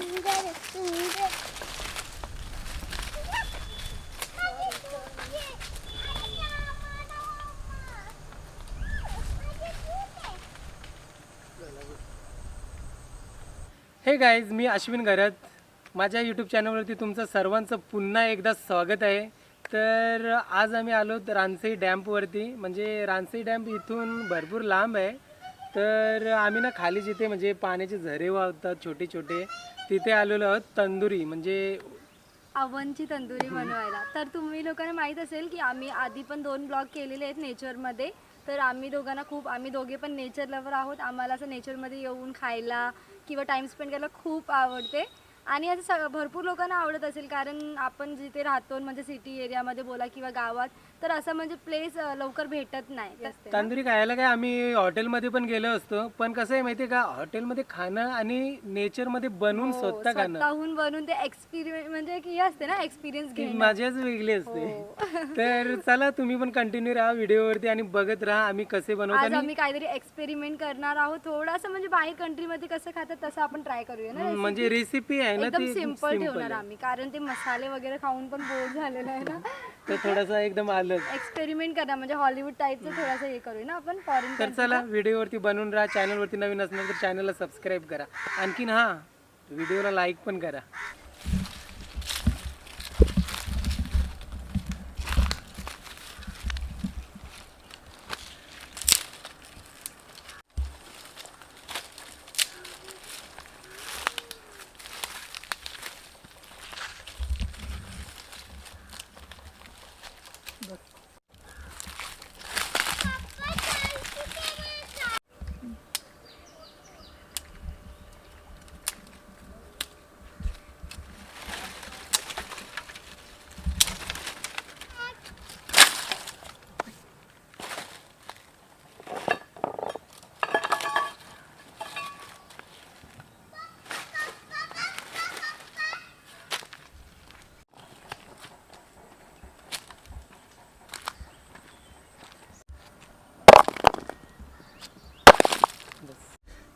हे गाईज, मी अश्विन घरत. माझ्या यूट्यूब चॅनलवरती तुमचं सर्वांचं पुन्हा एकदा स्वागत आहे. तर आज आम्ही आलो रानसई डॅम्पवरती. म्हणजे रानसई डॅम्प इथून भरपूर लांब आहे. तर आम्ही ना खाली जिथे म्हणजे पाण्याचे झरे वाहतात छोटे छोटे, तिथे आलेलो आहोत तंदुरी म्हणजे अवनची तंदुरी बनवायला. तर तुम्ही लोकांना माहीत असेल की आम्ही आधी पण 2 ब्लॉग केलेले आहेत नेचरमध्ये. तर आम्ही दोघे पण नेचर लवर आहोत. आम्हाला असं नेचरमध्ये येऊन खायला किंवा टाईम स्पेंड करायला खूप आवडते. आणि असं भरपूर लोकांना आवडत असेल, कारण आपण जिथे राहतो म्हणजे सिटी एरियामध्ये बोला किंवा गावात, तर असं म्हणजे प्लेस लवकर भेटत नाही. तंदुरी खायला काय आम्ही हॉटेलमध्ये पण गेलो असतो, पण कसं आहे माहिती आहे का, हॉटेलमध्ये खाणं आणि नेचरमध्ये बनवून स्वतः खाणं, स्वतःहून बनवून ते एक्सपिरियन्स म्हणजे की असते ना, एक्सपिरियन्स ती घेणं मजाच वेगळी असते. तर चला तुम्ही पण कंटिन्यू राहा व्हिडिओवरती आणि बघत राहा आम्ही कसे बनवतो. आज आणि आम्ही काहीतरी एक्सपेरिमेंट करणार आहोत. थोडंसं म्हणजे बाहेर कंट्रीमध्ये कसं खातात तसं आपण ट्राय करूया ना. म्हणजे रेसिपी आहे ना एकदम ती सिंपल ठेवणार आम्ही, कारण ते मसाले वगैरे खाऊन पण बोर झालेलं आहे ना. तर थोडासा एकदम अलग एक्सपेरिमेंट करणार म्हणजे हॉलिवूड टाईपचं थोडंसं हे करूया ना आपण फॉरेन. तर चला व्हिडिओवरती बनवून राहा. चॅनलवरती नवीन असणार तर चॅनलला सबस्क्राईब करा. आणखीन हां, व्हिडिओला लाईक पण करा.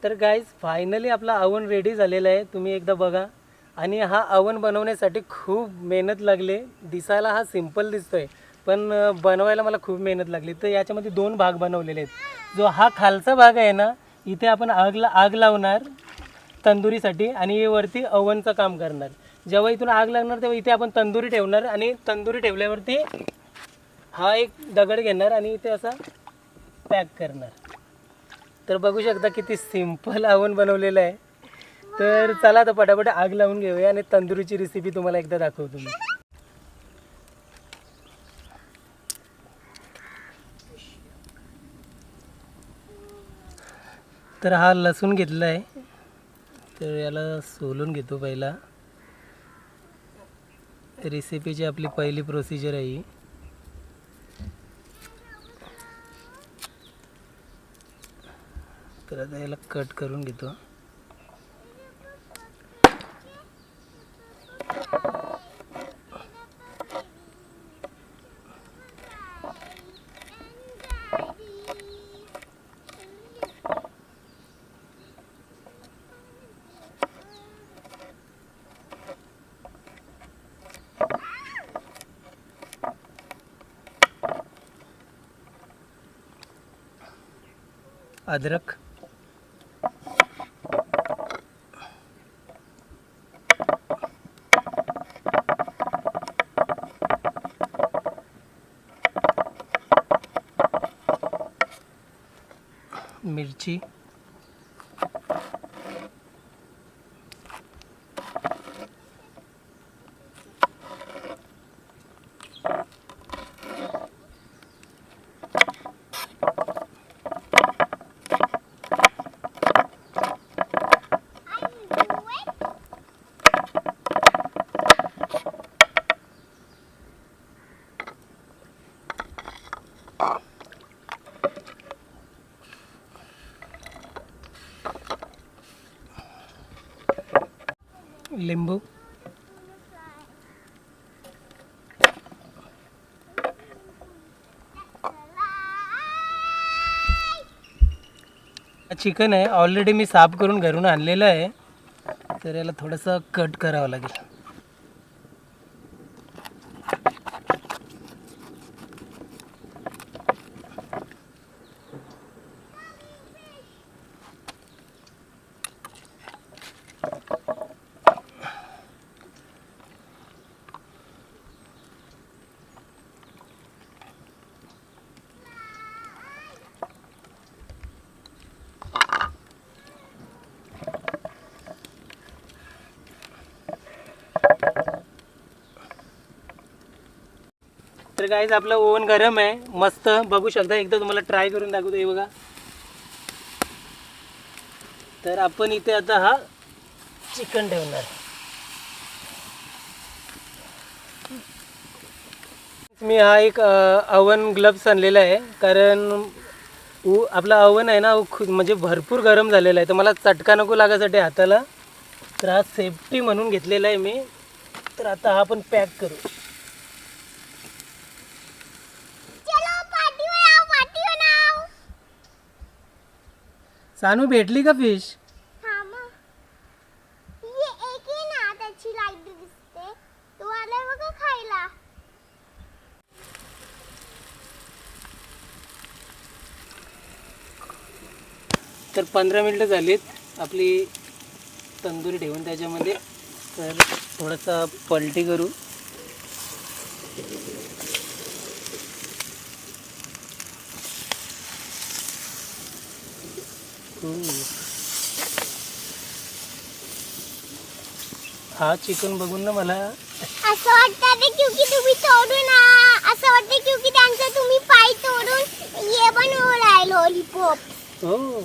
तर गाईज फायनली आपला अवन रेडी झालेला आहे. तुम्ही एकदा बघा. आणि हा अवन बनवण्यासाठी खूप मेहनत लागली. दिसायला हा सिंपल दिसतोय, पण बनवायला मला खूप मेहनत लागली. तर याच्यामध्ये 2 भाग बनवलेले आहेत. जो हा खालचा भाग आहे ना, इथे आपण आग लावणार तंदुरीसाठी आणि वरती अवनचं काम करणार. जेव्हा इथून आग लागणार तेव्हा इथे आपण तंदुरी ठेवणार आणि तंदुरी ठेवल्यावरती हा एक दगड घेणार आणि इथे असा पॅक करणार. तर बघू शकता किती सिंपल अवन बनवलेलं आहे. तर चला आता पटापट आग लावून घेऊया आणि तंदुरीची रेसिपी तुम्हाला एकदा दाखवतो मी. तर हा लसूण घेतला आहे, तर याला सोलून घेतो पहिला. रेसिपीची आपली पहिली प्रोसिजर आहे ही. तर आता याला कट करून घेतो. अदरक, मिरची, लिंबू, चिकन आहे ऑलरेडी मी साफ करून घरून आणलेलं आहे. तर याला थोडंसं कट करावं लागेल. तर गाईज आपलं ओव्हन गरम आहे, मस्त बघू शकता. एकदा तुम्हाला ट्राय करून दाखवतो. हे बघा. तर आपण इथे आता हा चिकन ठेवणार. मी हा एक ओव्हन ग्लव्स आणलेला आहे, कारण आपला ओव्हन आहे ना म्हणजे भरपूर गरम झालेला आहे, तर मला चटका नको लागासाठी हाताला. तर हा सेफ्टी म्हणून घेतलेला आहे मी. तर आता हा आपण पॅक करू. सानू भेटली का फिश? तर 15 मिनिटं झालीत आपली तंदुरी ठेवून त्याच्यामध्ये. तर थोडासा पलटी करू. हा चिकन बघून ना मला असं वाटतं ते क्योंकि तुम्ही तोडून असं वाटतं क्योंकि त्यांचं तुम्ही पाय तोडून ये बनवून राहिले लॉलीपॉप. हो.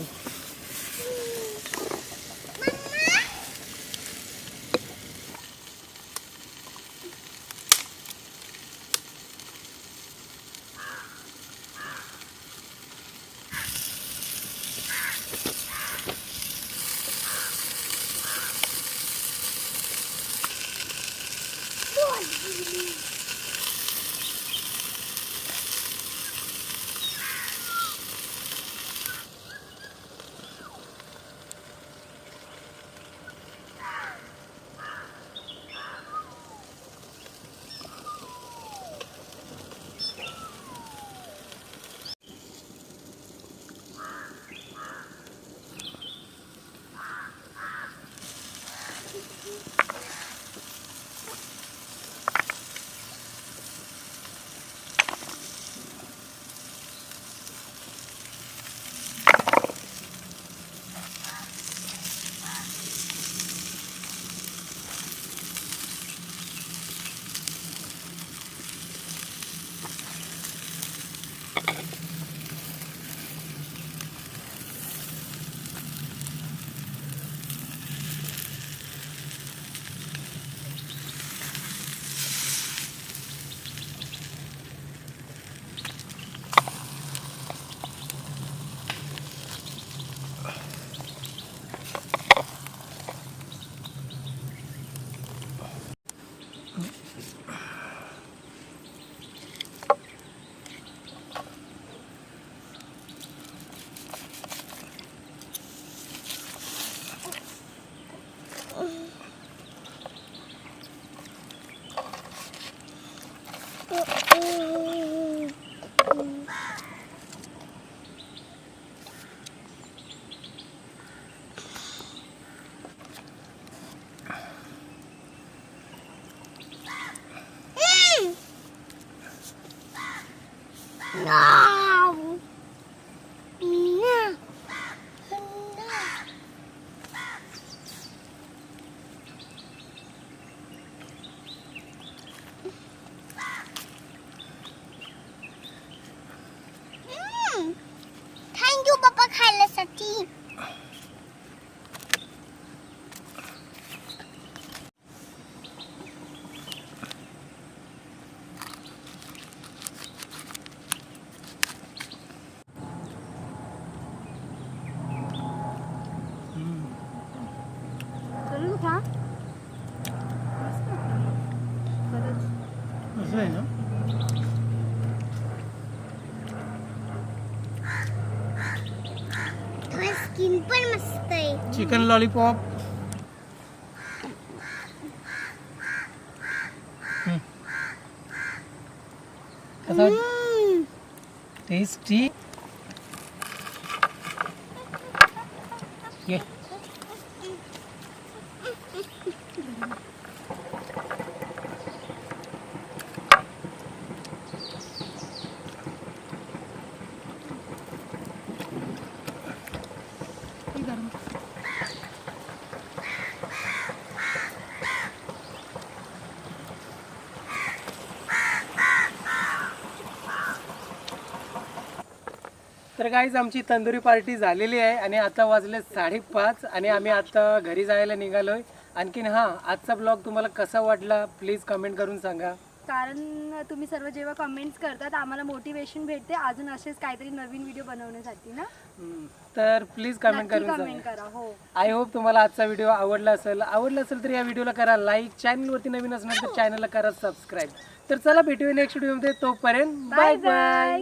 थँक्यू पप्पा खायल्यासाठी. करू का? असं आहे ना. स्किन पण मस्त आहे. Chicken lollipop. कसा टेस्टी ये तर गाईज आमची तंदुरी पार्टी झालेली आहे आणि आता वाजले 5:30 आणि आम्ही आता घरी जायला निघालोय. आणखीन हां, आजचा ब्लॉग तुम्हाला कसा वाटला प्लीज कमेंट करून सांगा. कारण तुम्ही सर्व जेव्हा कमेंट्स करतात आम्हाला मोटिवेशन भेटते अजून असेच काहीतरी नवीन व्हिडिओ बनवण्यासाठी ना. तर प्लीज कमेंट नक्की करून कमेंट सांगा. करा. हो, आय होप तुम्हाला आजचा व्हिडिओ आवडला असेल तर या व्हिडिओला करा लाईक. चॅनलवरती नवीन असणार तर चॅनलला करा सबस्क्राईब. तर चला भेटूया नेक्स्ट व्हिडिओमध्ये. तोपर्यंत बाय बाय.